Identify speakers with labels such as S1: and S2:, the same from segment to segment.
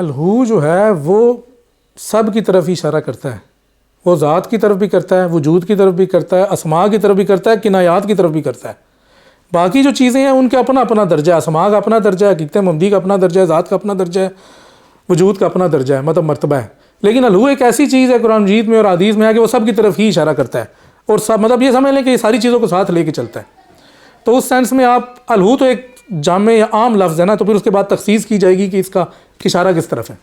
S1: الہو جو ہے وہ سب کی طرف ہی اشارہ کرتا ہے، وہ ذات کی طرف بھی کرتا ہے، وجود کی طرف بھی کرتا ہے، اسماء کی طرف بھی کرتا ہے، کنایات کی طرف بھی کرتا ہے۔ باقی جو چیزیں ہیں ان کا اپنا اپنا درجہ ہے، اسماء کا اپنا درجہ ہے، حقیقت محمدی کا اپنا درجہ ہے، ذات کا اپنا درجہ ہے، وجود کا اپنا درجہ ہے، مطلب مرتبہ ہے۔ لیکن الہو ایک ایسی چیز ہے قرآن مجید میں اور حدیث میں ہے کہ وہ سب کی طرف ہی اشارہ کرتا ہے، اور سب مطلب یہ سمجھ لیں کہ یہ ساری چیزوں کو ساتھ لے کے چلتا ہے۔ تو اس سینس میں آپ الہو تو ایک جامع یا عام لفظ ہے نا، تو پھر اس کے بعد تخصیص کی جائے گی کہ اس کا اشارہ کس طرف ہے،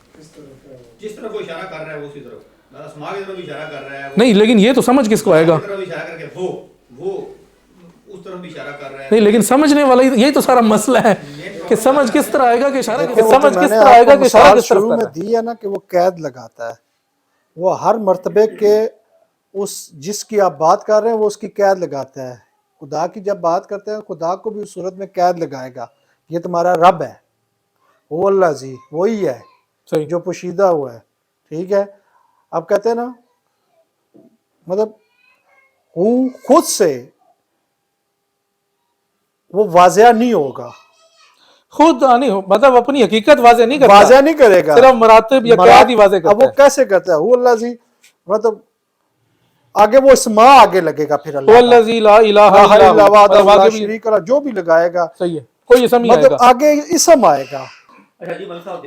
S2: جس طرف وہ اشارہ کر رہا ہے اسی طرف، اسماء کی طرف اشارہ کر رہا ہے
S1: نہیں، لیکن یہ تو سمجھ کس کو آئے گا،
S2: اشارہ کر کے وہ اس طرف بھی اشارہ کر رہا ہے۔
S1: نہیں لیکن سمجھنے والا یہی تو سارا مسئلہ ہے کہ سمجھ کس طرح آئے گا کہ اشارہ کس
S3: سمجھ کس طرح آئے گا کہ اشارہ کس طرف میں دی ہے نا کہ وہ قید لگاتا ہے، وہ ہر مرتبے کے اس جس کی آپ بات کر رہے ہیں وہ اس کی قید لگاتا ہے۔ خدا کی جب بات کرتے ہیں خدا کو بھی اس صورت میں قید لگائے گا، یہ تمہارا رب ہے، وہ اللہ جی وہی ہے
S1: صحیح،
S3: جو پوشیدہ ہوا ہے، ٹھیک ہے۔ اب کہتے ہیں نا مطلب ہوں خود سے وہ واضح نہیں ہوگا،
S1: خود نہیں ہو مطلب اپنی حقیقت واضح نہیں کرتا،
S3: واضح نہیں کرے گا،
S1: صرف مراتب یا قید ہی واضح
S3: اب
S1: کرتا
S3: وہ
S1: ہے۔
S3: کیسے کرتا ہے؟ وہ اللہ جی مطلب آگے وہ اسماء آگے لگے گا، پھر
S1: وہ
S3: اللہ کا
S1: الذی لا الہ
S3: لا
S1: الا
S3: الہ
S1: ہو،
S3: الا
S1: مطلب
S3: ہوا
S1: آگے
S3: لا
S1: بھی
S3: شریک لا جو بھی لگائے گا،
S1: صحیح ہے، کوئی اسم ہی آئے
S3: مطلب
S1: گا۔
S3: آگے اسم آئے گا،
S2: اچھا جی ملک صاحب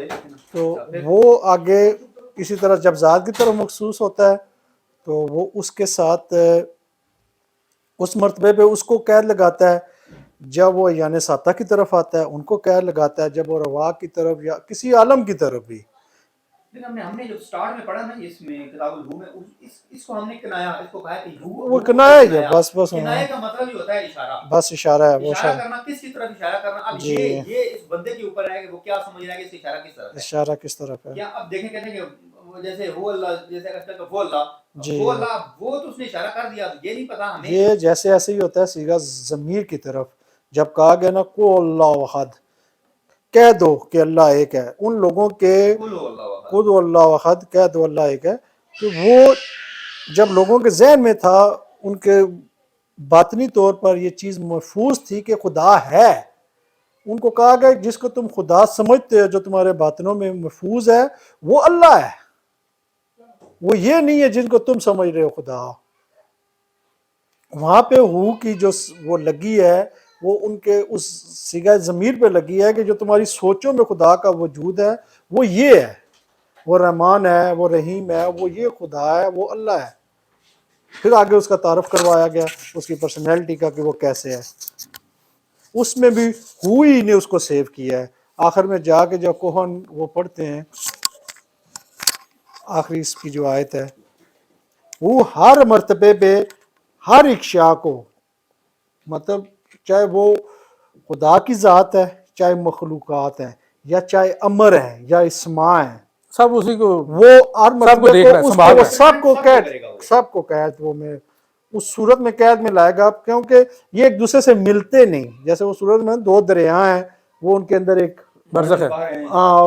S3: تو وہ آگے اسی طرح جب ذات کی طرف مخصوص ہوتا ہے تو وہ اس کے ساتھ اس مرتبے پہ اس کو قید لگاتا ہے۔ جب وہ یعنی ساتہ کی طرف آتا ہے ان کو قید لگاتا ہے، جب وہ روا کی طرف یا کسی عالم کی طرف بھی۔
S2: لیکن ہم نے جو سٹارٹ میں پڑھا نا اس میں کتاب الہو میں اس کو ہم نے کنایا، اس کو کہا کہ
S3: وہ کنایا ہی ہے، بس
S2: کنایا کا مطلب ہی ہوتا ہے اشارہ،
S3: بس اشارہ ہے، وہ
S2: اشارہ کرنا، کس کی طرف اشارہ کرنا۔ اب
S3: جی
S2: یہ اس بندے کے اوپر ہے کہ وہ کیا سمجھ رہا ہے کہ اس اشارہ کس طرف ہے،
S3: اشارہ کس طرف ہے۔
S2: یا اب دیکھیں کہتے ہیں کہ جیسے وہ اللہ، جیسے کہتے ہیں کہ وہ اللہ،
S3: جی
S2: وہ اللہ، وہ تو اس نے اشارہ کر دیا، یہ نہیں پتا ہمیں۔
S3: یہ جیسے ایسے ہی ہوتا ہے صیغہ ضمیر کی طرف، جب کہا گیا نا کو اللہ احد، کہہ دو کہ اللہ ایک ہے، ان لوگوں کے خود اللہ احد کہہ دو اللہ ایک ہے، کہ وہ جب لوگوں کے ذہن میں تھا، ان کے باطنی طور پر یہ چیز محفوظ تھی کہ خدا ہے، ان کو کہا گیا جس کو تم خدا سمجھتے ہو جو تمہارے باطنوں میں محفوظ ہے وہ اللہ ہے، وہ یہ نہیں ہے جن کو تم سمجھ رہے ہو خدا۔ وہاں پہ ہو کی جو وہ لگی ہے وہ ان کے اس صیغہ ضمیر پہ لگی ہے کہ جو تمہاری سوچوں میں خدا کا وجود ہے وہ یہ ہے، وہ رحمان ہے، وہ رحیم ہے، وہ یہ خدا ہے، وہ اللہ ہے۔ پھر آگے اس کا تعارف کروایا گیا اس کی پرسنالٹی کا کہ وہ کیسے ہے، اس میں بھی ہوئی نے اس کو سیو کیا ہے۔ آخر میں جا کے جب کوہن وہ پڑھتے ہیں آخری اس کی جو آیت ہے، وہ ہر مرتبے پہ ہر ایک شاہ کو، مطلب چاہے وہ خدا کی ذات ہے، چاہے مخلوقات ہیں، یا چاہے امر ہے یا اسماء ہیں،
S1: سب اسی کو
S3: وہ ہر مرتبے
S1: دیکھ
S3: پہ
S1: رہا ہے،
S3: اس
S1: سنبھال
S3: کو
S1: رہا ہے۔
S3: سب کو قید وہ میں اس صورت میں قید میں لائے گا، کیونکہ یہ ایک دوسرے سے ملتے نہیں۔ جیسے وہ صورت میں دو دریا ہیں، وہ ان کے اندر ایک
S1: برزخ ہے،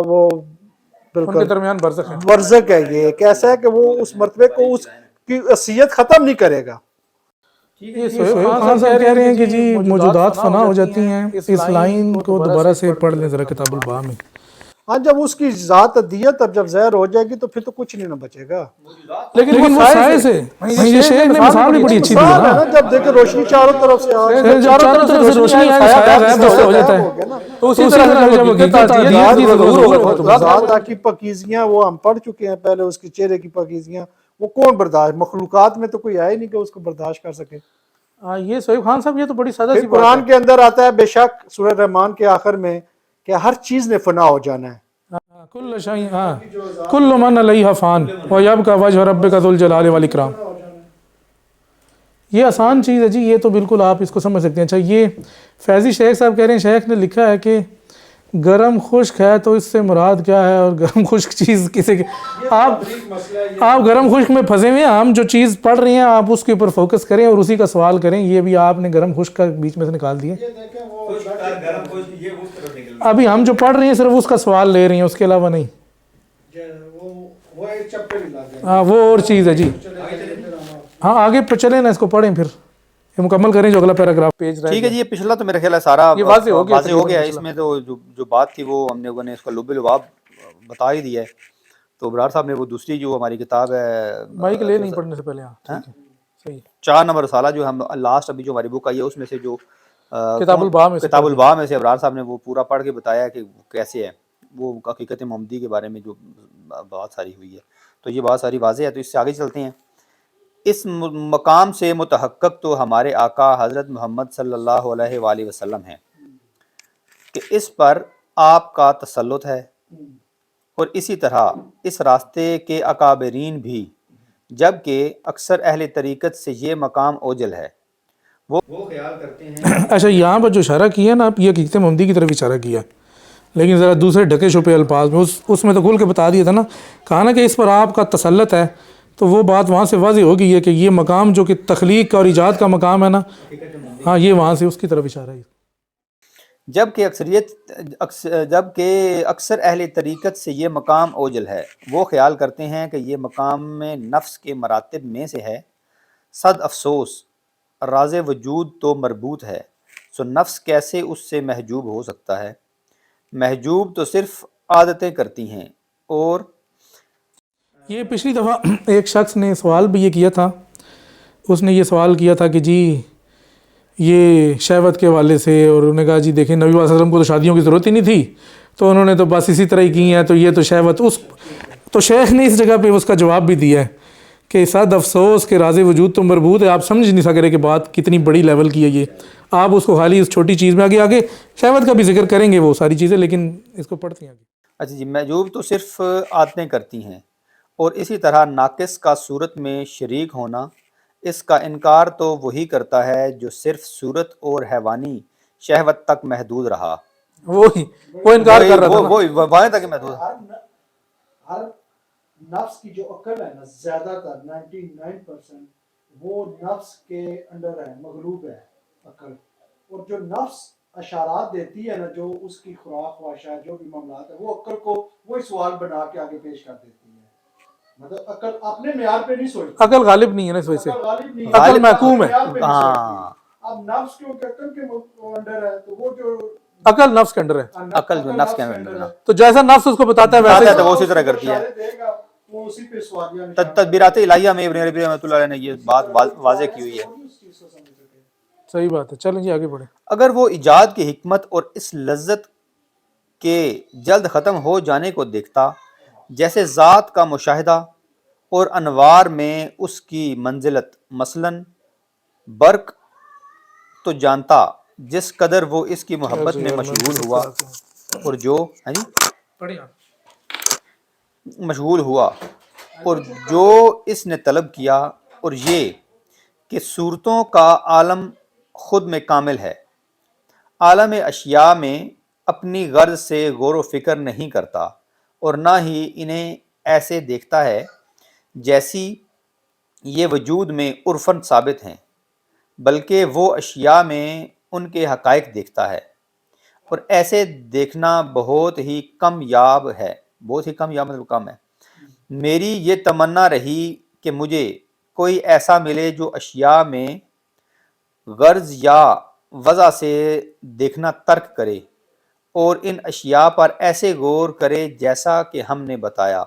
S3: وہ
S1: ان کے
S3: بالکل
S1: درمیان برزخ ہے۔
S3: برزخ ہے، یہ کیسا ہے کہ وہ اس مرتبے کو اس کی حیثیت ختم نہیں کرے گا۔
S1: یہ سہیل خان صاحب کہہ رہے ہیں کہ جی موجودات فنا ہو جاتی ہیں، اس لائن کو دوبارہ سے پڑھ لیں ذرا کتاب الباء میں۔
S3: ہاں جب اس کی ذات دیت اب جب ظاہر ہو جائے گی تو پھر تو کچھ نہیں نہ بچے گا۔
S1: لیکن وہ سائے سے یہ شیخ نے مثال بھی بڑی اچھی دی
S3: مثال ہے
S1: نا،
S3: نا، جب دیکھیں روشنی چاروں طرف سے آ
S1: جب چاروں طرف سے روشنی آئے سایہ غائب ہو جاتا ہے، تو اسی طرح جب حقیقت آتی ہے کی ظہور ہوگا تو
S3: ذات کی پاکیزیاں وہ ہم پڑھ چکے ہیں پہلے، اس کے چہرے کی پاکیزیاں وہ کون برداشت، مخلوقات میں تو کوئی آئے نہیں کہ اس کو برداشت کر سکے۔
S1: یہ سہیل خان صاحب یہ تو بڑی سادہ سی
S3: پھر
S1: بات ہے۔
S3: قرآن کے اندر آتا ہے بے شک سورہ رحمان کے آخر میں کہ ہر چیز نے فنا ہو جانا ہے،
S1: کل شیء کل من علیہا فان ویبقی وجہ ربک ذو الجلال والاکرام۔ یہ آسان چیز ہے جی، یہ تو بالکل آپ اس کو سمجھ سکتے ہیں۔ اچھا یہ فیضی شیخ صاحب کہہ رہے ہیں، شیخ نے لکھا ہے کہ گرم خشک ہے تو اس سے مراد کیا ہے، اور گرم خشک چیز کسی کے آپ گرم خشک میں پھنسے ہوئے ہیں، ہم جو چیز پڑھ رہے ہیں آپ اس کے اوپر فوکس کریں اور اسی کا سوال کریں۔ یہ بھی آپ نے گرم خشک کا بیچ میں سے نکال دیا، ابھی ہم جو پڑھ رہے ہیں صرف اس کا سوال لے رہے ہیں، اس کے علاوہ نہیں۔ ہاں وہ اور چیز ہے جی۔ ہاں آگے پہ چلیں نا، اس کو پڑھیں پھر یہ مکمل کریں جو اگلا پیراگراف پیج رہا ہے۔
S2: ٹھیک ہے جی، یہ پچھلا تو میرا خیال ہے سارا
S1: یہ واضح ہو گیا
S2: اس میں تو جو بات تھی وہ ہم نے اس کا لب لباب
S4: بتا ہی دیا ہے. تو ابرار صاحب نے وہ دوسری جو ہماری کتاب ہے
S1: مائک لے نہیں پڑھنے سے پہلے. ہاں ٹھیک ہے صحیح.
S4: 4 نمبر رسالہ جو ہم لاسٹ ابھی جو ہماری بک آئی ہے اس میں سے جو
S1: کتاب الباء میں سے
S4: کتاب الباء میں سے ابرار صاحب نے وہ پورا پڑھ کے بتایا کہ کیسے ہے وہ حقیقت محمدی کے بارے میں جو بات ساری ہوئی ہے. تو یہ بات ساری واضح ہے. تو اس سے آگے چلتے ہیں. اس مقام سے متحقق تو ہمارے آقا حضرت محمد صلی اللہ علیہ وآلہ وسلم ہیں کہ اس پر آپ کا تسلط ہے، اور اسی طرح اس راستے کے اکابرین بھی، جبکہ اکثر اہل طریقت سے یہ مقام اوجل ہے. وہ خیال کرتے ہیں.
S1: اچھا یہاں پر جو اشارہ کیا نا آپ، یہ حقیقت محمدی کی طرف اشارہ کیا، لیکن ذرا دوسرے ڈھکے چھپے الفاظ میں اس میں تو کھول کے بتا دیا تھا نا. کہا نا کہ اس پر آپ کا تسلط ہے، تو وہ بات وہاں سے واضح ہو گئی ہے کہ یہ مقام جو کہ تخلیق کا اور ایجاد کا مقام ہے نا، ہاں یہ وہاں سے اس کی طرف اشارہ ہے.
S4: جبکہ اکثر اہل طریقت سے یہ مقام اوجل ہے. وہ خیال کرتے ہیں کہ یہ مقام میں نفس کے مراتب میں سے ہے. صد افسوس، راز وجود تو مربوط ہے، سو نفس کیسے اس سے محجوب ہو سکتا ہے؟ محجوب تو صرف عادتیں کرتی ہیں. اور
S1: یہ پچھلی دفعہ ایک شخص نے سوال بھی یہ کیا تھا. اس نے یہ سوال کیا تھا کہ جی یہ شہوت کے حوالے سے، اور انہوں نے کہا جی دیکھیں نبی صلی اللہ علیہ وسلم کو تو شادیوں کی ضرورت ہی نہیں تھی، تو انہوں نے تو بس اسی طرح ہی کی ہیں، تو یہ تو شہوت تو شیخ نے اس جگہ پہ اس کا جواب بھی دیا ہے کہ صد افسوس کہ راز وجود تو مربوط ہے. آپ سمجھ نہیں سکے کہ بات کتنی بڑی لیول کی ہے یہ. آپ اس کو خالی اس چھوٹی چیز میں آگے شہوت کا بھی ذکر کریں گے وہ ساری چیزیں، لیکن اس کو پڑھتے ہیں آگے.
S4: اچھا جی، محجوب تو صرف عادتیں کرتی ہیں. اور اسی طرح ناقص کا صورت میں شریک ہونا، اس کا انکار تو وہی کرتا ہے جو صرف صورت اور حیوانی شہوت تک محدود رہا.
S1: وہ انکار کر رہا تھا نا.
S4: وہی وہاں تک محدود.
S3: ہر نفس کی جو عقل ہے نا، زیادہ تر 99% وہ نفس کے انڈر ہے، مغلوب ہے عقل. اور جو نفس اشارات دیتی ہے نا، جو اس کی خوراک خواہشات جو بھی معاملات ہے، وہ عقل کو وہی سوال بنا کے آگے پیش کر دیتی ہے. مطلب عقل اپنے معیار پہ نہیں سوچتی،
S1: عقل غالب نہیں ہے نا اس وجہ سے،
S3: عقل غالب نہیں ہے،
S1: عقل محکوم ہے.
S3: معیار پہ نہیں
S4: ہاں
S3: سوچتی. اب نفس کیونکہ عقل کے انڈر ہے، تو وہ جو
S1: عقل نفس کے اندر ہے،
S4: عقل جو نفس کے اندر ہے،
S1: تو جیسا نفس اس کو بتاتا ہے
S4: بتاتا ہے
S1: ویسے
S4: تو وہ اسی طرح کرتی ہے.
S3: وہ اسی پہ سوالیہ نشان
S4: تدبیرات الہیہ میں ابن عربی رحمۃ اللہ علیہ نے یہ بات واضح کی ہوئی ہے.
S1: صحیح بات ہے. چلیں جی آگے بڑھیں.
S4: اگر وہ ایجاد کی حکمت اور اس لذت کے جلد ختم ہو جانے کو دیکھتا، جیسے ذات کا مشاہدہ اور انوار میں اس کی منزلت، مثلاً برق، تو جانتا جس قدر وہ اس کی محبت میں مشغول ہوا، اور جو مشغول ہوا اور جو اس نے طلب کیا، اور یہ کہ صورتوں کا عالم خود میں کامل ہے، عالم اشیاء میں اپنی غرض سے غور و فکر نہیں کرتا، اور نہ ہی انہیں ایسے دیکھتا ہے جیسی یہ وجود میں عرفاً ثابت ہیں، بلکہ وہ اشیاء میں ان کے حقائق دیکھتا ہے. اور ایسے دیکھنا بہت ہی کم یاب ہے، بہت ہی کم یاب مطلب کم ہے. میری یہ تمنا رہی کہ مجھے کوئی ایسا ملے جو اشیاء میں غرض یا وضع سے دیکھنا ترک کرے، اور ان اشیاء پر ایسے غور کرے جیسا کہ ہم نے بتایا.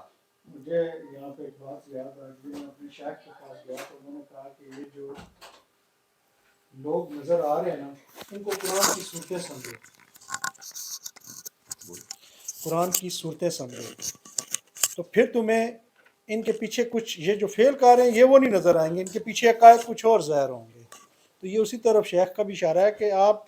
S3: مجھے یہاں پہ ایک بات یاد آ گئی. میں اپنے شیخ کے پاس گیا تو انہوں نے کہا کہ یہ جو لوگ نظر آ رہے ہیں نا، ان کو قرآن کی صورتیں سمجھو، قرآن کی صورتیں سمجھو، تو پھر تمہیں ان کے پیچھے کچھ یہ جو فعل کار ہیں یہ وہ نہیں نظر آئیں گے، ان کے پیچھے عقائد کچھ اور ظاہر ہوں گے. تو یہ اسی طرف شیخ کا بھی اشارہ ہے کہ آپ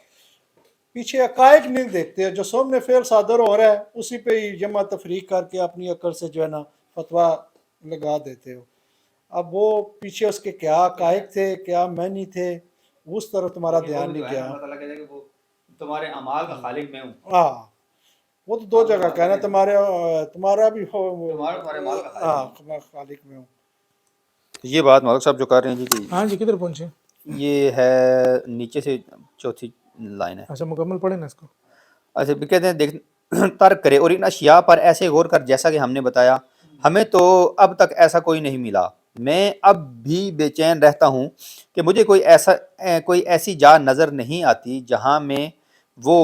S3: پیچھے عقائد نہیں دیکھتے، جو سامنے فعل صادر ہو رہا ہے اسی پہ ہی جمع تفریق کر کے اپنی عقل سے جو ہے نا فتویٰ لگا دیتے ہو. اب وہ پیچھے اس کے کیا عقائد تھے، کیا معنی تھے، اس طرف تمہارا دھیان نہیں گیا.
S4: اللہ تعالیٰ کہتا ہے کہ وہ تمہارے اعمال کا خالق میں ہوں.
S3: ہاں وہ تو دو جگہ کہنا، تمہارا بھی
S4: تمہارے مال کا
S3: خالق میں ہوں.
S4: یہ بات مالک صاحب جو کر رہے ہیں جی کہ
S1: ہاں جی کدھر پہنچے؟
S4: یہ ہے نیچے سے چوتھی لائن ہے.
S1: اچھا مکمل پڑھیں نا اس کو.
S4: اچھا کہتے ہیں دیکھ ترک کرے اور ان اشیاء پر ایسے غور کر جیسا کہ ہم نے بتایا. ہمیں تو اب تک ایسا کوئی نہیں ملا. میں اب بھی بے چین رہتا ہوں کہ مجھے کوئی ایسی جا نظر نہیں آتی جہاں میں وہ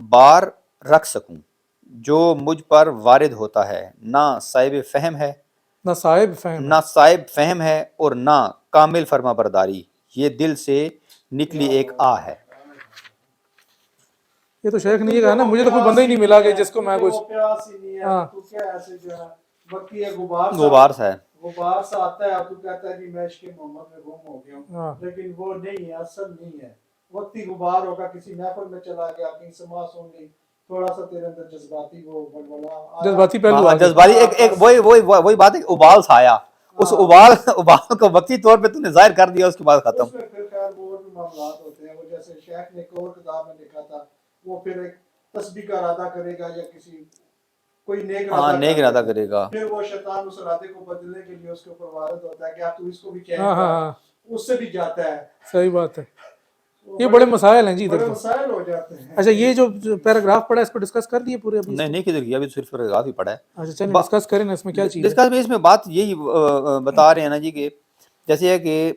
S4: بار رکھ سکوں جو مجھ پر وارد ہوتا ہے، نہ صاحب فہم ہے،
S1: نہ صاحب فہم
S4: نہ صاحب فہم ہے اور نہ کامل فرما برداری، یہ دل سے نکلی ایک آہ ہے۔
S1: یہ تو شیخ نے یہ کہا نا، مجھے تو کوئی بندہ ہی نہیں ملا کہ جس کو میں کچھ
S3: پیاس ہی نہیں ہے،
S1: ہاں
S3: تو کیا ایسے جو ہے وقتی ہے غبار
S4: غبار سا ہے۔
S3: غبار سا آتا ہے، اب تو کہتا ہے کہ میں عشق محمد میں گم ہو گیا
S1: ہاں
S3: ہوں، لیکن وہ نہیں ہے، اصل نہیں ہے۔ وقتی غبار ہوگا، کسی محفل میں چلا گیا، کہیں سما سن لی، تھوڑا سا تیرے اندر جذباتی وہ بلبلا آیا،
S1: جذباتی پہلو آ گیا۔
S4: جذباتی ایک وہی بات ہے کہ ابال سا آیا، اس ابال کو وقتی طور پہ تو نے ظاہر کر دیا، اس کے بعد ختم۔
S3: اس میں پھر خیر وہ اور بھی معاملات ہوتے ہیں، وہ جیسے شیخ نے ایک اور کتاب میں لکھا تھا، وہ پھر ایک تسبیح کا ارادہ کرے گا یا کسی کوئی نیک
S4: ہاں نیک ارادہ کرے گا،
S3: پھر وہ شیطان اس ارادے کو بدلنے کے لیے اس کے اوپر وارد ہوتا ہے کہ آپ تو اس کو بھی چینج
S1: ہاں ہاں
S3: کر،
S1: ہاں
S3: اس سے بھی جاتا ہے،
S1: صحیح بات ہے۔ یہ بڑے مسائل ہیں جی ادھر
S3: بڑے
S1: تو۔
S3: مسائل ہو جاتے ہیں۔
S1: اچھا یہ جو پیراگراف پڑھا ہے اس کو ڈسکس کر لیے پورے ابھی؟
S4: نہیں کدھر کیا، ابھی صرف پیراگراف ہی پڑھا ہے۔
S1: اچھا چلیں ڈسکس کریں نا، اس میں کیا چیز ہے؟
S4: ڈسکس میں اس میں بات یہی بتا رہے ہیں نا جی کہ جیسے ہے کہ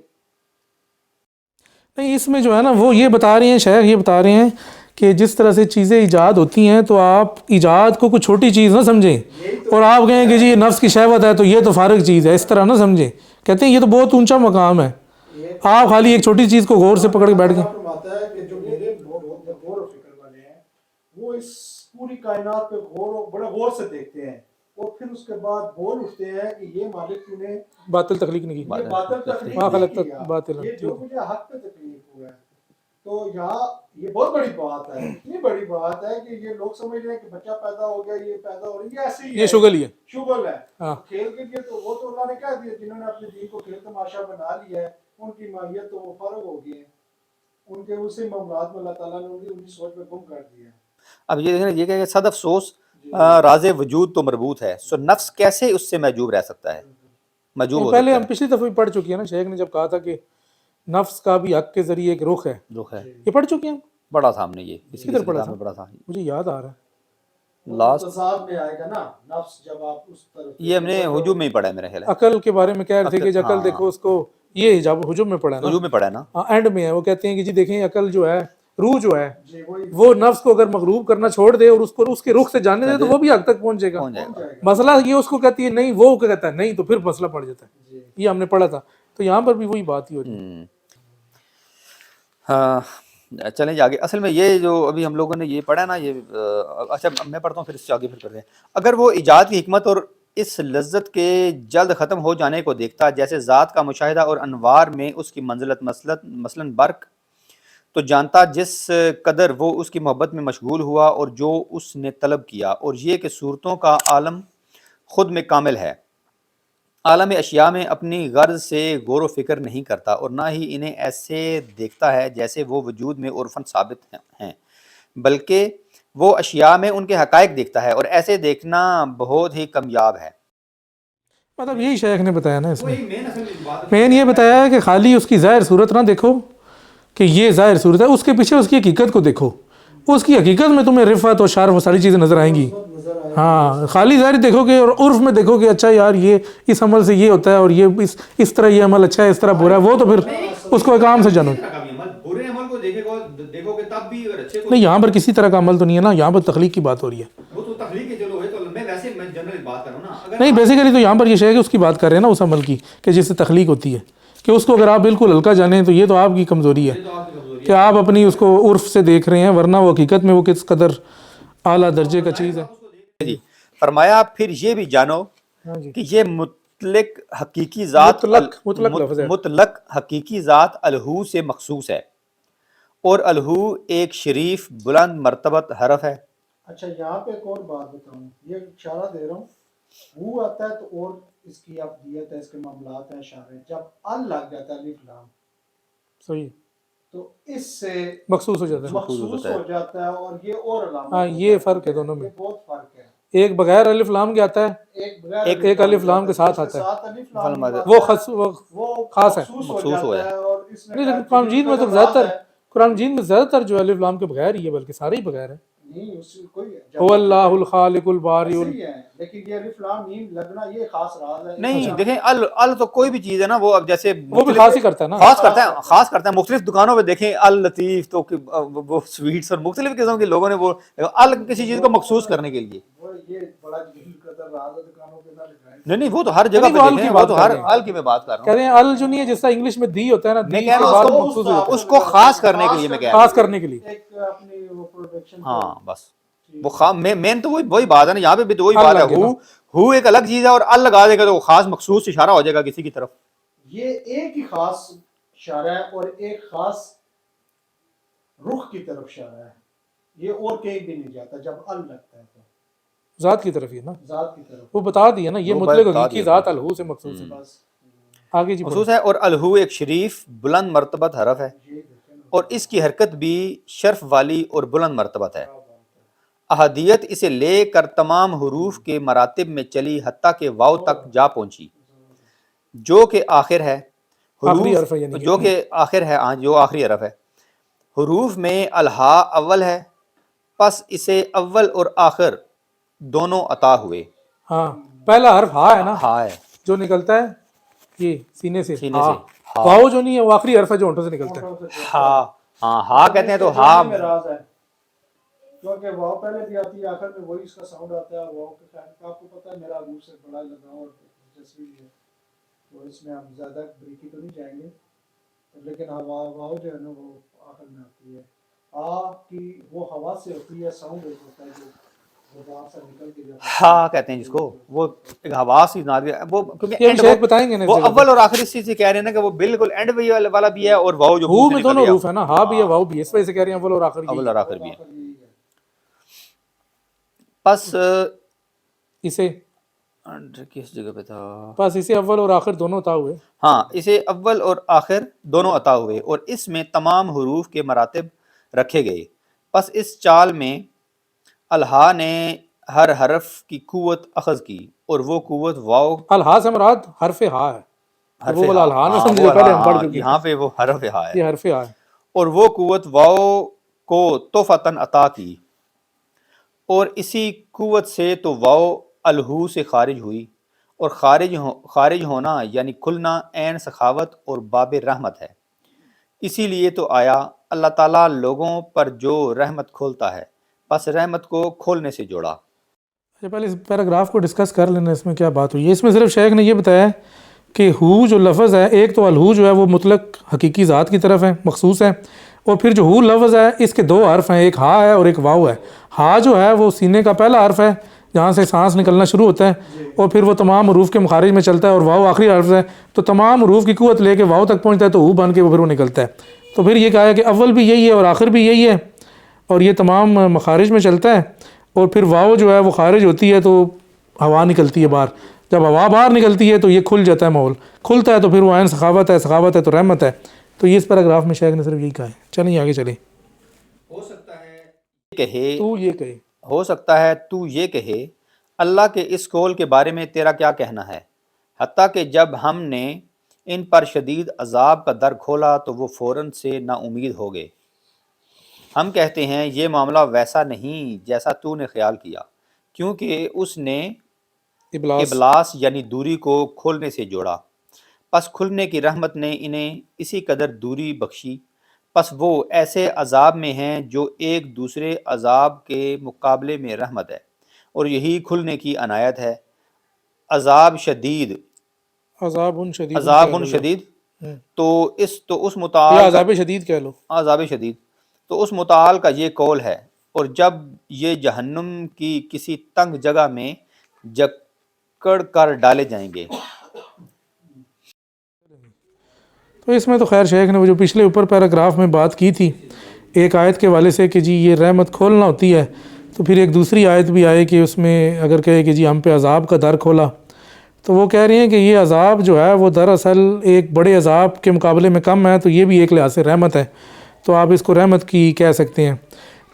S1: نہیں، اس میں جو ہے نا وہ یہ بتا رہے ہیں، شیخ یہ بتا رہے ہیں کہ جس طرح سے چیزیں ایجاد ہوتی ہیں تو آپ ایجاد کو کوئی چھوٹی چیز نہ سمجھیں اور آپ کہیں کہ جی یہ نفس کی شہوت ہے تو یہ تو فارغ چیز ہے، اس طرح نہ سمجھیں۔ کہتے ہیں یہ تو بہت اونچا مقام ہے، آپ خالی ایک چھوٹی چیز کو غور سے پکڑ کے بیٹھ گئے۔
S3: فرماتا ہے کہ جو میرے غور و فکر والے ہیں وہ اس پوری کائنات پہ بڑے غور سے دیکھتے ہیں، اور پھر اس کے بعد بول اٹھتے ہیں کہ یہ مالک تو نے
S1: باطل تخلیق نہیں کی،
S3: یہ باطل تخلیق
S1: ما
S3: نہیں
S1: خلقت
S3: کیا،
S1: باطلا،
S3: یہ جو مجھے حق پہ تکلیف ہوا ہے۔ تو یہاں یہ بہت بڑی بات ہے، اتنی بڑی بات ہے کہ یہ لوگ سمجھ رہے ہیں کہ بچہ پیدا ہو گیا، یہ پیدا ہو رہی ہے، ایسے ہی
S1: یہ شغل ہی ہے۔
S3: شغل ہے
S1: ہاں
S3: کھیل کے لیے، تو وہ تو اللہ نے کہہ دیا جنہوں نے اپنے دین کو کھیل تماشا بنا لیا ہے ان کی ماہیت تو وہ فرق ہو گئی ہے، ان کے اسی معاملات میں اللہ تعالیٰ نے ان کی سوچ میں گم کر دیا ہے۔
S4: اب یہ دیکھیں، یہ کہ صد افسوس راز وجود تو مربوط ہے، سو نفس کیسے اس سے محجوب رہ سکتا ہے، محجوب ہو
S1: پہلے
S4: سکتا
S1: ہم پچھلی دفعہ بھی پڑھ چکے ہیں نا، شیخ نے جب کہا تھا کہ نفس کا بھی حق کے ذریعے ایک رخ ہے،
S4: ہے، دکھ ہے۔
S1: یہ پڑھ چکے ہیں ہم؟
S4: بڑا تھا ہم نے یہ اسی
S1: کدھر پڑھا
S4: کتاب
S1: تھا؟
S4: میں پڑھا تھا،
S1: مجھے یاد آ رہا ہے،
S4: لاسٹ
S3: تصاد میں آئے گا نا نفس، جب آپ اس طرف
S4: یہ ہم نے ہجوم میں ہی پڑھا ہے میرا خیال ہے،
S1: عقل کے بارے میں کہہ رہے تھے کہ عقل
S4: ہاں
S1: دیکھو اس کو، یہ جب ہجوم میں پڑھا ہے نا،
S4: ہجوم میں پڑھا ہے نا،
S1: ہاں اینڈ میں ہے، وہ کہتے ہیں کہ جی دیکھیں عقل جو ہے، روح جو ہے،
S3: جی وہی
S1: وہ نفس کو اگر مغلوب کرنا چھوڑ دے اور اس کو اس کے رخ سے جانے دے تو وہ بھی حق تک پہنچے گا۔
S4: پہنچ جائے گا۔
S1: مسئلہ یہ اس کو کہتی ہے نہیں، وہ کہتا ہے نہیں، تو پھر مسئلہ پڑ جاتا ہے۔
S3: جی
S1: یہ ہم نے پڑھا تھا، تو یہاں پر بھی وہی بات ہی ہو رہی ہے۔
S4: ہاں چلیں جی آگے۔ اصل میں یہ جو ابھی ہم لوگوں نے یہ پڑھا ہے نا، یہ اچھا میں پڑھتا ہوں پھر اس سے آگے پھر کرتے ہیں۔ اگر وہ ایجاد کی حکمت اور اس لذت کے جلد ختم ہو جانے کو دیکھتا، جیسے ذات کا مشاہدہ اور انوار میں اس کی منزلت مثلاً برق، تو جانتا جس قدر وہ اس کی محبت میں مشغول ہوا اور جو اس نے طلب کیا، اور یہ کہ صورتوں کا عالم خود میں کامل ہے، عالم اشیاء میں اپنی غرض سے غور و فکر نہیں کرتا اور نہ ہی انہیں ایسے دیکھتا ہے جیسے وہ وجود میں عرفاً ثابت ہیں، بلکہ وہ اشیاء میں ان کے حقائق دیکھتا ہے، اور ایسے دیکھنا بہت ہی کمیاب ہے۔
S1: مطلب یہی شیخ نے بتایا نا اس میں،
S2: وہی مین اصل میں بات
S1: مین یہ بتایا ہے کہ خالی اس کی ظاہر صورت نہ دیکھو کہ یہ ظاہر صورت ہے، اس کے پیچھے اس کی حقیقت کو دیکھو، اس کی حقیقت میں تمہیں رفعت اور شرف وہ ساری چیزیں نظر آئیں گی۔ ہاں خالی ظاہر دیکھو گے اور عرف میں دیکھو کہ اچھا یار یہ اس عمل سے یہ ہوتا ہے اور یہ اس طرح یہ عمل اچھا ہے، اس طرح برا ہے، وہ تو پھر اس کو ایک عام سے جانو۔
S2: برے عمل کو دیکھو گے تب بھی، اور اچھے کو
S1: نہیں یہاں پر کسی طرح کا عمل تو نہیں ہے نا، یہاں پر تخلیق کی بات ہو رہی ہے۔
S2: وہ تو تخلیق ہے، چلو ہے، تو میں ویسے میں جنرل بات کر رہا ہوں نا۔ اگر
S1: نہیں بیسیکلی تو یہاں پر یہ شے ہے کہ اس کی بات کر رہے ہیں نا، اس عمل کی کہ جس سے تخلیق ہوتی ہے، کہ اس کو اگر آپ بالکل ہلکا جانیں تو یہ تو آپ کی کمزوری ہے
S2: یہ تو آپ کی کمزوری
S1: کہ آپ اپنی اس کو عرف سے دیکھ رہے ہیں، ورنہ وہ حقیقت میں وہ کس قدر اعلیٰ درجے کا چیز ہے۔
S4: جی فرمایا پھر یہ بھی جانو
S1: ہاں جی،
S4: کہ یہ مطلق حقیقی ذات
S1: مطلق لفظ ہے۔
S4: مطلق حقیقی ذات الہو سے مخصوص ہے، اور الہو ایک شریف بلند مرتبت حرف ہے۔
S3: اچھا یہاں پہ ایک اور بات بتاؤں، یہ اشارہ دے رہا ہوں، وہ آتا ہے تو اور اس کی ابدیت ہے، اس کے معاملات ہیں، اشارے، جب ال لگ جاتا ہے الف لام
S1: صحیح،
S3: تو اس سے
S1: مخصوص ہو جاتا ہے۔
S3: مخصوص ہو جاتا ہے، اور یہ اور علامت
S1: ہاں یہ فرق ہے دونوں میں،
S3: یہ بہت فرق ہے۔
S1: ایک بغیر الف لام کے آتا ہے، ایک الف لام کے ساتھ آتا ہے، وہ خاص ہے۔
S4: مخصوص ہو جائے۔
S1: نہیں لیکن قرآن مجید میں تو زیادہ تر، قرآن مجید میں زیادہ تر جو الف لام کے بغیر ہی ہے، بلکہ سارے ہی بغیر ہیں۔
S3: نہیں اس کوئی
S1: هو اللہ الخالق الباری
S3: صحیح ہے، لیکن یہ الف لام میم لگنا یہ خاص راز ہے.
S4: نہیں دیکھیں ال تو کوئی بھی چیز ہے نا وہ اب جیسے
S1: وہ بھی خاص ہی کرتا ہے نا.
S4: خاص کرتا ہے مختلف دکانوں پہ دیکھیں اللطیف تو وہ سویٹس اور مختلف قسم کے لوگوں نے وہ ال کسی چیز کو مخصوص کرنے کے لیے.
S3: وہ یہ بڑا جلیل قدر راز ہے دکانوں پہ نہ لگائیں.
S4: نہیں وہ تو ہر جگہ پہ دیکھیں وہ تو ہر ال کی میں بات کر رہا
S1: کہہ رہے ہیں ال جو نہیں ہے جس طرح انگلش میں دی ہوتا ہے نا,
S4: میں
S1: دی
S4: کہہ
S1: کے
S4: رہا
S1: بعد
S4: ہوں
S1: مخصوص ہو جاتا
S4: اس کو خاص کرنے کے لیے میں کہہ
S1: ہے,
S4: رہا
S1: خاص کرنے کے لیے.
S3: ایک اپنی وہ پروڈکشن.
S4: ہاں بس وہ مین تو وہی بات ہے نا, یہاں پہ بھی تو وہی بات ہے. ہو ایک الگ چیز ہے اور ال لگا دے گا تو وہ خاص مخصوص اشارہ ہو جائے گا کسی کی طرف.
S3: یہ ایک ہی خاص اشارہ ہے اور ایک خاص رخ کی طرف اشارہ ہے, یہ اور کہیں بھی نہیں جاتا جب ال لگتا ہے تو
S1: ذات کی طرف ہی نا,
S3: ذات کی طرف.
S1: وہ بتا دیا نا یہ مطلق حقیقی ذات الہو سے مخصوص ہے.
S3: بس
S1: آگے جی
S4: مخصوص ہے. اور الہو ایک شریف بلند مرتبت حرف ہے اور اس کی حرکت بھی شرف والی اور بلند مرتبت ہے. احدیت اسے لے کر تمام حروف کے مراتب میں چلی حتیٰ کہ واو تک جا پہنچی جو کہ آخر ہے.
S1: آخری حرف ہے یعنی
S4: جو کہ آخر ہے, ہاں جو آخری حرف ہے. حروف میں الہا اول ہے, پس اسے اول اور آخر دونوں عطا ہوئے.
S1: ہاں پہلا حرف ہا ہے نا,
S4: ہا ہے
S1: جو نکلتا ہے یہ سینے سے.
S4: سینے سے.
S1: واو جو نہیں ہے وہ آخری حرف ہے جو ہونٹوں سے نکلتا ہے.
S4: ہاں ہاں ہا کہتے ہیں تو ہا
S3: میں راز ہے کیونکہ واو پہلے بھی آتی ہے آخر میں وہی اس کا ساؤنڈ آتا ہے. واو کے ٹائم کا آپ کو پتہ ہے میرا الہو سے بڑا لگاؤ اور دلچسپی ہے, تو اس میں ہم زیادہ بریکی تو نہیں جائیں گے, لیکن واو جو ہے نا وہ آخر میں آتی ہے. آ کی وہ ہوا سے ہوتی ہے, ساؤنڈ ہوتا ہے جو باہر سے نکل کے جاتا ہے.
S4: ہا کہتے ہیں جس کو, وہ ایک حواس ہی نہ وہ
S1: یہ شیخ بتائیں گے نا.
S4: وہ اول اور آخری چیز سے کہہ رہے ہیں نا کہ وہ بالکل اینڈ والا بھی ہے اور واو جو
S1: ہو میں دونوں حروف ہے نا, ہا بھی ہے واو بھی ہے, اس وجہ سے کہہ رہے ہیں اول اور آخر.
S4: اول اور آخر بھی ہے. پس
S1: اسے
S4: کس جگہ پہ تھا,
S1: بس اسے اول اور آخر دونوں عطا ہوئے.
S4: ہاں اسے اول اور آخر دونوں عطا ہوئے اور اس میں تمام حروف کے مراتب رکھے گئے. پس اس چال میں الہا نے ہر حرف کی قوت اخذ کی اور وہ قوت واو.
S1: الہا سے مراد حرف ہا ہے, وہ والا الہا نہ سمجھو پہلے ہم پڑھ چکے,
S4: یہاں پہ وہ حرف ہا ہے,
S1: یہ حرف ہا ہے.
S4: اور وہ قوت واو کو توفتن عطا کی اور اسی قوت سے تو واو الہو سے خارج ہوئی, اور خارج ہونا یعنی کھلنا عین سخاوت اور باب رحمت ہے. اسی لیے تو آیا اللہ تعالیٰ لوگوں پر جو رحمت کھولتا ہے پس رحمت کو کھولنے سے جوڑا.
S1: اچھا پہلے اس پیراگراف کو ڈسکس کر لینا, اس میں کیا بات ہوئی ہے. اس میں صرف شیخ نے یہ بتایا کہ ہو جو لفظ ہے, ایک تو الہو جو ہے وہ مطلق حقیقی ذات کی طرف ہے, مخصوص ہے, اور پھر جو ہو لفظ ہے اس کے دو حرف ہیں, ایک ہا ہے اور ایک واو ہے. ہا جو ہے وہ سینے کا پہلا حرف ہے جہاں سے سانس نکلنا شروع ہوتا ہے, اور پھر وہ تمام حروف کے مخارج میں چلتا ہے, اور واو آخری حرف ہے تو تمام حروف کی قوت لے کے واو تک پہنچتا ہے تو ہو بن کے وہ پھر وہ نکلتا ہے. تو پھر یہ کہا ہے کہ اول بھی یہی ہے اور آخر بھی یہی ہے, اور یہ تمام مخارج میں چلتا ہے, اور پھر واو جو ہے وہ خارج ہوتی ہے تو ہوا نکلتی ہے باہر. جب ہوا باہر نکلتی ہے تو یہ کھل جاتا ہے, ماحول کھلتا ہے تو پھر وہ عین سخاوت ہے, سخاوت ہے تو رحمت ہے. تو یہ اس پیراگراف میں شیخ نے صرف یہی کہا ہے. چلیں آگے چلیں.
S4: ہو سکتا ہے کہے,
S1: تو یہ کہے,
S4: ہو سکتا ہے تو یہ کہے اللہ کے اس قول کے بارے میں تیرا کیا کہنا ہے, حتیٰ کہ جب ہم نے ان پر شدید عذاب کا در کھولا تو وہ فوراً سے نا امید ہو گئے. ہم کہتے ہیں یہ معاملہ ویسا نہیں جیسا تو نے خیال کیا, کیونکہ اس نے ابلاس یعنی دوری کو کھولنے سے جوڑا. پس کھلنے کی رحمت نے انہیں اسی قدر دوری بخشی, پس وہ ایسے عذاب میں ہیں جو ایک دوسرے عذاب کے مقابلے میں رحمت ہے, اور یہی کھلنے کی عنایت ہے. عذاب شدید تو اس متعال
S1: عذاب شدید کہہ لو,
S4: عذاب شدید تو اس متعال کا یہ قول ہے. اور جب یہ جہنم کی کسی تنگ جگہ میں جکڑ کر ڈالے جائیں گے.
S1: تو اس میں تو خیر شیخ نے وہ جو پچھلے اوپر پیراگراف میں بات کی تھی ایک آیت کے والے سے کہ جی یہ رحمت کھولنا ہوتی ہے, تو پھر ایک دوسری آیت بھی آئے کہ اس میں اگر کہے کہ جی ہم پہ عذاب کا در کھولا, تو وہ کہہ رہی ہیں کہ یہ عذاب جو ہے وہ دراصل ایک بڑے عذاب کے مقابلے میں کم ہے, تو یہ بھی ایک لحاظ سے رحمت ہے, تو آپ اس کو رحمت کی کہہ سکتے ہیں.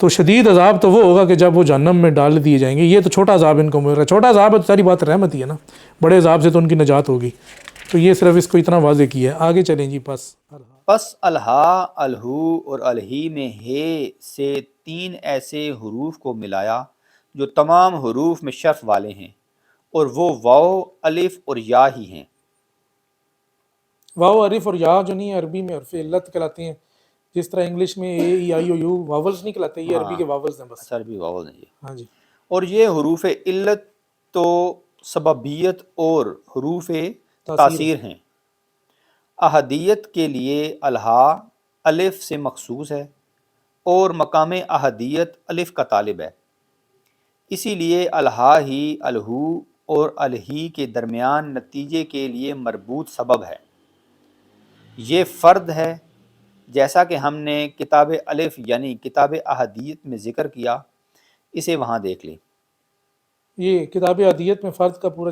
S1: تو شدید عذاب تو وہ ہوگا کہ جب وہ جہنم میں ڈال دیے جائیں گے, یہ تو چھوٹا عذاب ان کو مل رہا ہے. چھوٹا عذاب ہے تو ساری بات رحمت ہی ہے نا, بڑے عذاب سے تو ان کی نجات ہوگی. تو یہ صرف اس کو اتنا واضح کیا ہے. آگے چلیں جی. پس
S4: پس الہا، الہو اور الہی میں ہے سے 3 ایسے حروف کو ملایا جو تمام حروف میں شرف والے ہیں، اور وہ واو، الف اور یا ہی ہیں۔
S1: واو، الف اور یا جو نہیں ہے عربی میں حرف علت کہلاتے ہیں، جس طرح انگلش میں اے ای آئی او یو واولز نہیں کہلاتے، یہ عربی کے واولز ہیں بس۔
S4: عربی واول ہیں یہ۔
S1: ہاں جی،
S4: اور یہ حروف علت تو سببیت اور حروف تاثیر ہیں۔ احدیت کے لیے الہا الف سے مخصوص ہے اور مقام احدیت الف کا طالب ہے، اسی لیے الہا ہی الہو اور الہی کے درمیان نتیجے کے لیے مربوط سبب ہے۔ یہ فرد ہے، جیسا کہ ہم نے کتاب الف یعنی کتاب احدیت میں ذکر کیا، اسے وہاں دیکھ لیں،
S1: یہ کتاب عادیت میں فرد کا پورا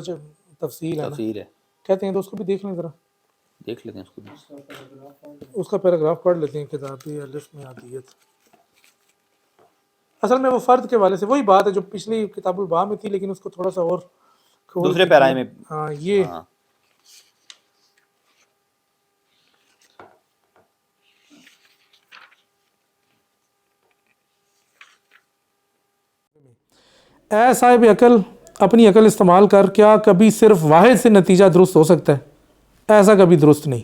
S1: تفصیل ہے نا،
S4: تفسیر ہے،
S1: کہتے ہیں تو اس کو بھی دیکھ لیں ذرا،
S4: دیکھ لیتے ہیں اس کو بھی۔
S1: اس کا پیراگراف پڑھ لیتے ہیں، کتاب الف میں عادیت۔ اصل میں وہ فرد کے والے سے وہی بات ہے جو پچھلی کتاب الباء میں تھی، لیکن اس کو تھوڑا سا اور کھول
S4: دوسرے
S1: کے
S4: پیرائے
S1: کیا۔
S4: میں
S1: ہاں یہ
S4: ہاں۔
S1: اے صاحب عقل، اپنی عقل استعمال کر، کیا کبھی صرف واحد سے نتیجہ درست ہو سکتا ہے؟ ایسا کبھی درست نہیں،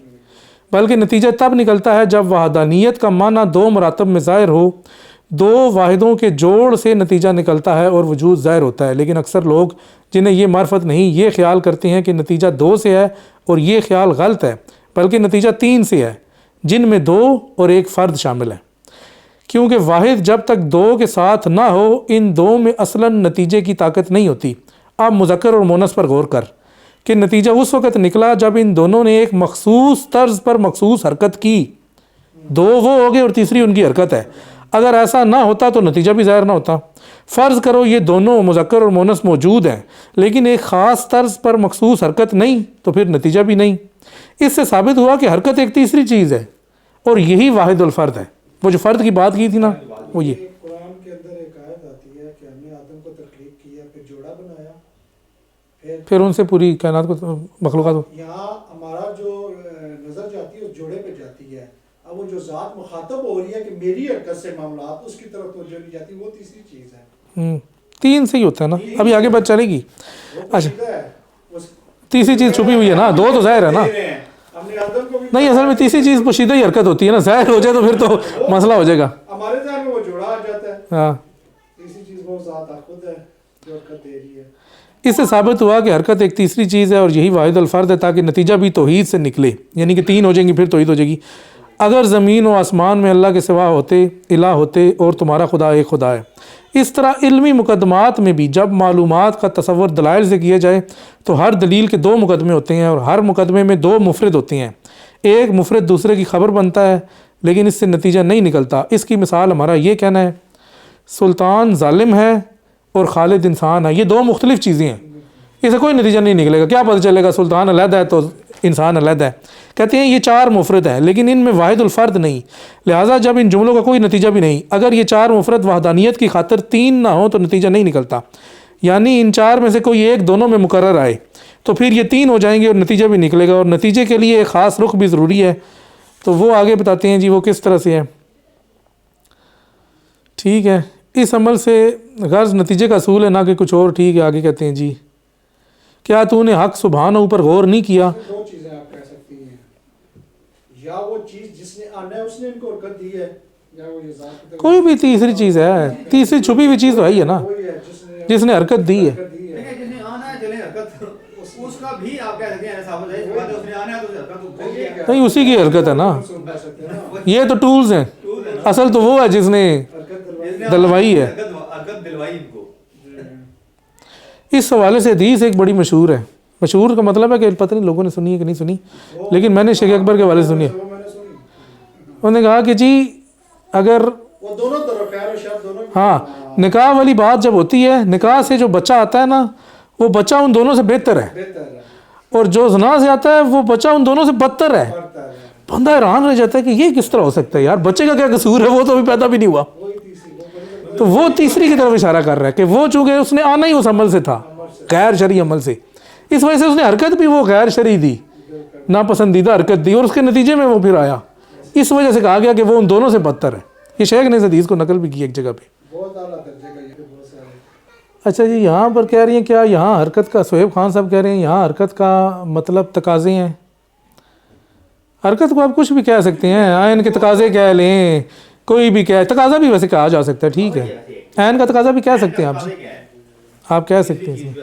S1: بلکہ نتیجہ تب نکلتا ہے جب وحدانیت کا معنی 2 مراتب میں ظاہر ہو۔ 2 واحدوں کے جوڑ سے نتیجہ نکلتا ہے اور وجود ظاہر ہوتا ہے، لیکن اکثر لوگ جنہیں یہ معرفت نہیں، یہ خیال کرتے ہیں کہ نتیجہ 2 سے ہے، اور یہ خیال غلط ہے، بلکہ نتیجہ 3 سے ہے، جن میں 2 اور 1 فرد شامل ہے، کیونکہ واحد جب تک 2 کے ساتھ نہ ہو، ان 2 میں اصلاً نتیجے کی طاقت نہیں ہوتی۔ اب مذکر اور مونث پر غور کر کہ نتیجہ اس وقت نکلا جب ان دونوں نے ایک مخصوص طرز پر مخصوص حرکت کی۔ 2 وہ ہو گئے اور تیسری ان کی حرکت ہے۔ اگر ایسا نہ ہوتا تو نتیجہ بھی ظاہر نہ ہوتا۔ فرض کرو یہ دونوں مذکر اور مونث موجود ہیں، لیکن ایک خاص طرز پر مخصوص حرکت نہیں، تو پھر نتیجہ بھی نہیں۔ اس سے ثابت ہوا کہ حرکت ایک تیسری چیز ہے، اور یہی واحد الفرد ہے۔ وہ جو فرد کی بات کی تھی نا، وہ یہ
S3: قرآن کے اندر ایک آیت آتی ہے کہ ہم نے آدم کو تخلیق کیا، پھر جوڑا بنایا،
S1: پھر ان سے پوری کائنات کو مخلوقات کو۔
S3: یہاں ہمارا جو نظر جاتی ہے اس جوڑے پہ جاتی ہے۔ اب وہ جو ذات مخاطب ہو رہی ہے کہ میری حرکت سے معاملات، اس کی طرف توجہ نہیں جاتی، وہ تیسری چیز ہے۔
S1: 3 سے ہی ہوتا ہے نا، ابھی آگے بات چلے گی۔
S3: وہ
S1: اچھا،
S3: پوشیدہ ہے،
S1: تیسری چیز چھپی ہوئی ہے نا، 2 تو ظاہر ہے نا۔
S3: ہم نے آدم کو بھی
S1: نہیں، اصل میں تیسری چیز پوشیدہ ہی حرکت ہوتی ہے نا، ظاہر ہو جائے تو پھر تو مسئلہ ہو جائے گا۔
S3: ہمارے ذہن میں وہ جوڑا آ جاتا ہے،
S1: ہاں،
S3: تیسری چیز وہ ذات خود ہے جو حرکت دے رہی ہے۔
S1: اس سے ثابت ہوا کہ حرکت ایک تیسری چیز ہے، اور یہی واحد الفرد ہے، تاکہ نتیجہ بھی توحید سے نکلے، یعنی کہ 3 ہو جائیں گی پھر توحید ہو جائے گی۔ اگر زمین و آسمان میں اللہ کے سوا ہوتے، الہ ہوتے، اور تمہارا خدا ایک خدا ہے۔ اس طرح علمی مقدمات میں بھی جب معلومات کا تصور دلائل سے کیا جائے تو ہر دلیل کے 2 مقدمے ہوتے ہیں، اور ہر مقدمے میں 2 مفرد ہوتے ہیں۔ ایک مفرد دوسرے کی خبر بنتا ہے، لیکن اس سے نتیجہ نہیں نکلتا۔ اس کی مثال ہمارا یہ کہنا ہے سلطان ظالم ہے اور خالد انسان ہے، یہ 2 مختلف چیزیں ہیں، اسے کوئی نتیجہ نہیں نکلے گا۔ کیا پتہ چلے گا سلطان علیحدہ ہے تو انسان علیحدہ ہے؟ کہتے ہیں یہ 4 مفرد ہیں، لیکن ان میں واحد الفرد نہیں، لہٰذا جب ان جملوں کا کوئی نتیجہ بھی نہیں، اگر یہ 4 مفرد وحدانیت کی خاطر 3 نہ ہو تو نتیجہ نہیں نکلتا، یعنی ان 4 میں سے کوئی ایک دونوں میں مقرر آئے تو پھر یہ 3 ہو جائیں گے اور نتیجہ بھی نکلے گا، اور نتیجے کے لیے ایک خاص رخ بھی ضروری ہے، تو وہ آگے بتاتے ہیں جی وہ کس طرح سے ہے۔ ٹھیک ہے، اس عمل سے غرض نتیجے کا اصول ہے، نہ کہ کچھ اور۔ ٹھیک ہے، آگے کہتے ہیں جی کیا تو نے حق سبحانہ اوپر غور نہیں کیا؟
S3: 2 چیزیں آپ کہہ سکتی ہیں، یا وہ چیز جس نے آنا ہے اس نے ان کو حرکت دی ہے، یا وہ یہ ذات کی طرف
S1: کوئی بھی تیسری چیز ہے، تیسری چھپی ہوئی چیز تو ہے ہی ہے نا،
S3: وہی ہے
S1: جس نے حرکت دی ہے۔
S3: حرکت دی ہے۔
S2: دیکھیں جس نے آنا ہے چلیں حرکت، اس کا بھی آپ کہہ سکتے ہیں ثابت ہے، اس بات ہے اس نے آنا ہے تو اسے حرکت تو ہو گیا۔
S1: نہیں، اسی کی حرکت ہے نا،
S3: سن سکتے ہیں نا،
S1: یہ تو ٹولز ہیں، اصل تو وہ ہے جس نے
S3: حرکت
S1: دلوائی ہے۔
S2: حرکت دلوائی ان کو۔
S1: اس حوالے سے حدیث ایک بڑی مشہور ہے، مشہور کا مطلب ہے کہ پتہ نہیں لوگوں نے سنی ہے کہ نہیں سنی، لیکن میں نے شیخ اکبر کے حوالے سے سنی ہے۔
S3: وہ میں نے سنی،
S1: انہوں نے کہا کہ جی اگر
S3: وہ دونوں طرف خیر و شر دونوں کی،
S1: ہاں نکاح والی بات جب ہوتی ہے، نکاح سے جو بچہ آتا ہے نا، وہ بچہ ان دونوں سے بہتر ہے،
S3: بہتر ہے،
S1: اور جو زنا سے آتا ہے وہ بچہ ان دونوں سے بدتر ہے۔
S3: بہتر ہے،
S1: بندہ حیران رہ جاتا ہے کہ یہ کس طرح ہو سکتا ہے یار، بچے کا کیا قصور ہے، وہ تو ابھی پیدا بھی نہیں ہوا۔
S3: وہی تیسری وہ بڑی
S1: تو وہ تیسری کی طرف اشارہ کر رہا ہے کہ وہ چونکہ اس نے آنا ہی اس عمل سے تھا، غیر شرعی عمل سے، اس وجہ سے اس نے حرکت بھی وہ غیر شرعی دی، ناپسندیدہ حرکت دی، اور اس کے نتیجے میں وہ پھر آیا۔ اس وجہ سے کہا گیا کہ وہ ان دونوں سے بدتر ہے. یہ شیخ نے اس حدیث کو نقل بھی کی ایک جگہ پہ.
S3: بہت اعلیٰ درجے کا یہ بہت سارے.
S1: اچھا جی, یہاں پر کہہ رہی ہیں کیا یہاں حرکت کا, سہیب خان صاحب کہہ رہے ہیں یہاں حرکت کا مطلب تقاضے ہیں. حرکت کو آپ کچھ بھی کہہ سکتے ہیں, عین کے تقاضے کہہ لیں, کوئی بھی کہہ, تقاضا بھی ویسے کہا جا سکتا ہے, ٹھیک ہے, عین کا تقاضا بھی کہہ سکتے ہیں آپ کہہ سکتے ہیں.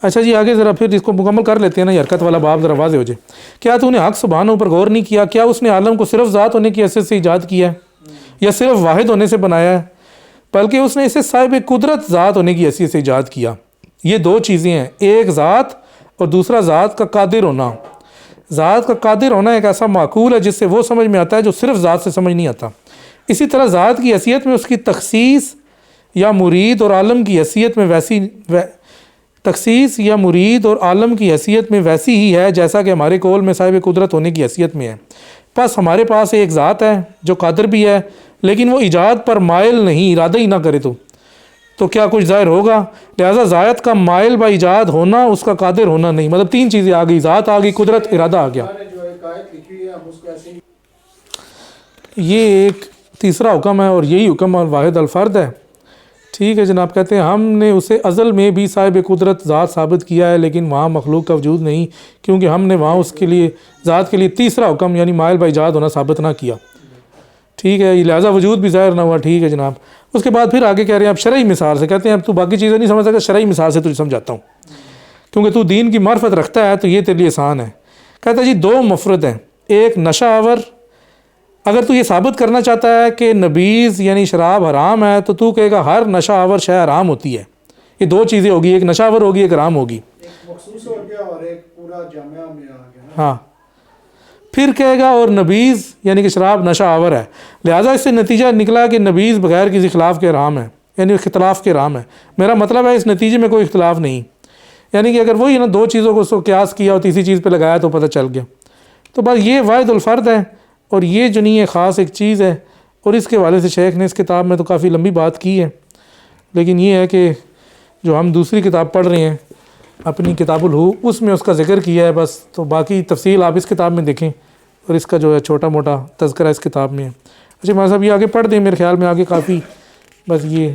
S1: اچھا جی, آگے ذرا پھر اس کو مکمل کر لیتے ہیں نا, یہ حرکت والا باب ذرا واضح ہو جائے. کیا تو نے حق سبحانہ پر غور نہیں کیا, کیا اس نے عالم کو صرف ذات ہونے کی حیثیت سے ایجاد کیا ہے یا صرف واحد ہونے سے بنایا ہے, بلکہ اس نے اسے صاحب قدرت ذات ہونے کی حیثیت سے ایجاد کیا. یہ دو چیزیں ہیں, ایک ذات اور دوسرا ذات کا قادر ہونا. ذات کا قادر ہونا ایک ایسا معقول ہے جس سے وہ سمجھ میں آتا ہے جو صرف ذات سے سمجھ نہیں آتا. اسی طرح ذات کی حیثیت میں اس کی تخصیص یا مرید اور عالم کی حیثیت میں تخصیص یا مرید اور عالم کی حیثیت میں ویسی ہی ہے جیسا کہ ہمارے قول میں صاحب قدرت ہونے کی حیثیت میں ہے. بس ہمارے پاس ایک ذات ہے جو قادر بھی ہے, لیکن وہ ایجاد پر مائل نہیں, ارادہ ہی نہ کرے تو کیا کچھ ظاہر ہوگا. لہٰذا ذات کا مائل با ایجاد ہونا, اس کا قادر ہونا نہیں. مطلب تین چیزیں آ گئی, ذات آ گئی, قدرت, ارادہ آ گیا. یہ ایک تیسرا حکم ہے اور یہی حکم واحد الفرد ہے. ٹھیک ہے جناب, کہتے ہیں ہم نے اسے ازل میں بھی صاحب قدرت ذات ثابت کیا ہے, لیکن وہاں مخلوق کا وجود نہیں, کیونکہ ہم نے وہاں اس کے لیے ذات کے لیے تیسرا حکم یعنی مائل با ایجاد ہونا ثابت نہ کیا. ٹھیک ہے, لہٰذا وجود بھی ظاہر نہ ہوا. ٹھیک ہے جناب. اس کے بعد پھر آگے کہہ رہے ہیں اب شرعی مثال سے, کہتے ہیں اب تو باقی چیزیں نہیں سمجھ سکتا, شرعی مثال سے تجھے سمجھاتا ہوں کیونکہ تو دین کی معرفت رکھتا ہے تو یہ تیرے لیے آسان ہے. کہتا ہے جی دو مفرد ہیں, ایک نشہ آور. اگر تو یہ ثابت کرنا چاہتا ہے کہ نبیذ یعنی شراب حرام ہے تو کہے گا ہر نشہ آور شے حرام ہوتی ہے. یہ دو چیزیں ہوگی, ایک نشہ آور ہوگی, ایک حرام ہوگی.
S3: ایک مخصوص ہو گیا اور ایک پورا جامعہ میں آ گیا.
S1: ہاں, پھر کہے گا اور نبیذ یعنی کہ شراب نشہ آور ہے, لہٰذا اس سے نتیجہ نکلا کہ نبیذ بغیر کسی خلاف کے حرام ہے, یعنی اختلاف کے حرام ہے. میرا مطلب ہے اس نتیجے میں کوئی اختلاف نہیں, یعنی کہ اگر وہی نا دو چیزوں کو اس کو قیاس کیا اور تیسری چیز پہ لگایا تو پتہ چل گیا. تو بس یہ واحد الفرد ہے اور یہ جو نہیں ہے خاص ایک چیز ہے, اور اس کے حوالے سے شیخ نے اس کتاب میں تو کافی لمبی بات کی ہے. لیکن یہ ہے کہ جو ہم دوسری کتاب پڑھ رہے ہیں اپنی کتاب الہو, اس میں اس کا ذکر کیا ہے بس. تو باقی تفصیل آپ اس کتاب میں دیکھیں اور اس کا جو ہے چھوٹا موٹا تذکرہ اس کتاب میں ہے. اچھا ہمارا صاحب یہ آگے پڑھ دیں, میرے خیال میں آگے کافی بس یہ